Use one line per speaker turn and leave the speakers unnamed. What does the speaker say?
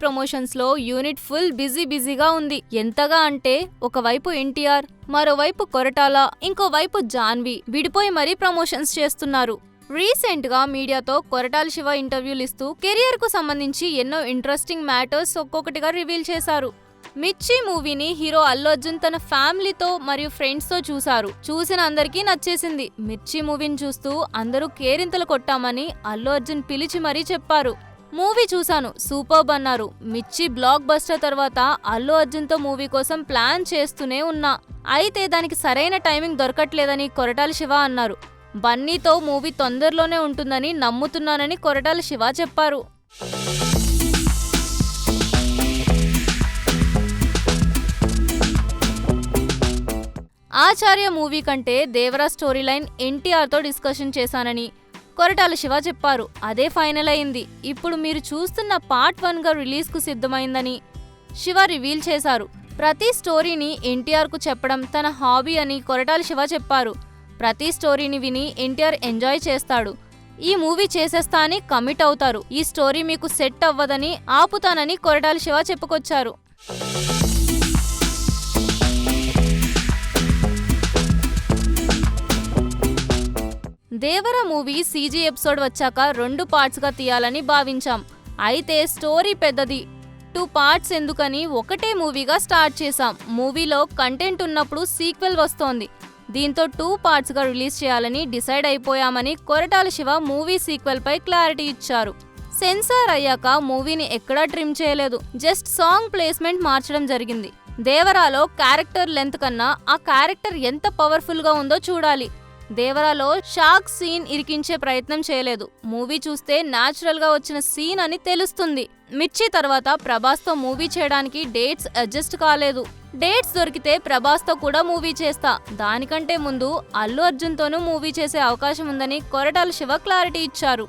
Promotions లో unit full బిజీగా ఉంది. ఎంతగా అంటే ఒకవైపు ఎన్టీఆర్, మరోవైపు కొరటాల, ఇంకోవైపు జాన్వి విడిపోయి మరీ ప్రమోషన్స్ చేస్తున్నారు. రీసెంట్ గా మీడియాతో కొరటాల శివ ఇంటర్వ్యూలు ఇస్తూ కెరియర్ కు సంబంధించి ఎన్నో ఇంట్రెస్టింగ్ మ్యాటర్స్ ఒక్కొక్కటిగా రివీల్ చేశారు. మిర్చి మూవీని హీరో అల్లు అర్జున్ తన ఫ్యామిలీతో మరియు ఫ్రెండ్స్ తో చూశారు. చూసిన అందరికీ నచ్చేసింది. మిర్చి మూవీని చూస్తూ అందరూ కేరింతలు కొట్టామని అల్లు అర్జున్ పిలిచి మరీ చెప్పారు. మూవీ చూశాను, సూపర్బ్ అన్నారు. మిర్చి బ్లాక్ బస్టర్ తర్వాత అల్లు అర్జున్ తో మూవీ కోసం ప్లాన్ చేస్తూనే ఉన్నా. అయితే దానికి సరైన టైమింగ్ దొరకట్లేదని కొరటాల శివ అన్నారు. బన్నీతో మూవీ తొందరలోనే ఉంటుందని నమ్ముతున్నానని కొరటాల శివ చెప్పారు. ఆచార్య మూవీ కంటే దేవరా స్టోరీ లైన్ ఎన్టీఆర్తో డిస్కషన్ చేశానని కొరటాల శివ చెప్పారు. అదే ఫైనల్ అయింది. ఇప్పుడు మీరు చూస్తున్న పార్ట్ 1గా రిలీజ్కు సిద్ధమైందని శివ రివీల్ చేశారు. ప్రతి స్టోరీని ఎన్టీఆర్కు చెప్పడం తన హాబీ అని కొరటాల శివ చెప్పారు. ప్రతి స్టోరీని విని ఎన్టీఆర్ ఎంజాయ్ చేస్తాడు. ఈ మూవీ చేసేస్తా అని కమిట్ అవుతారు. ఈ స్టోరీ మీకు సెట్ అవ్వదని ఆపుతానని కొరటాల శివ చెప్పుకొచ్చారు. దేవర మూవీ సీజీ ఎపిసోడ్ వచ్చాక 2 పార్ట్స్గా తీయాలని భావించాం. అయితే స్టోరీ పెద్దది, 2 పార్ట్స్ ఎందుకని ఒకటే మూవీగా స్టార్ట్ చేశాం. మూవీలో కంటెంట్ ఉన్నప్పుడు సీక్వెల్ వస్తోంది. దీంతో 2 పార్ట్స్గా రిలీజ్ చేయాలని డిసైడ్ అయిపోయామని కొరటాల శివ మూవీ సీక్వెల్ పై క్లారిటీ ఇచ్చారు. సెన్సార్ అయ్యాక మూవీని ఎక్కడా ట్రిమ్ చేయలేదు. జస్ట్ సాంగ్ ప్లేస్మెంట్ మార్చడం జరిగింది. దేవరాలో క్యారెక్టర్ లెంత్ కన్నా ఆ క్యారెక్టర్ ఎంత పవర్ఫుల్ గా ఉందో చూడాలి. దేవరాలో షాక్ సీన్ ఇరికించే ప్రయత్నం చేయలేదు. మూవీ చూస్తే న్యాచురల్ గా వచ్చిన సీన్ అని తెలుస్తుంది. మిర్చి తర్వాత ప్రభాస్ తో మూవీ చేయడానికి డేట్స్ అడ్జస్ట్ కాలేదు. డేట్స్ దొరికితే ప్రభాస్ తో కూడా మూవీ చేస్తా. దానికంటే ముందు అల్లు అర్జున్ తోనూ మూవీ చేసే అవకాశం ఉందని కొరటాల శివ క్లారిటీ ఇచ్చారు.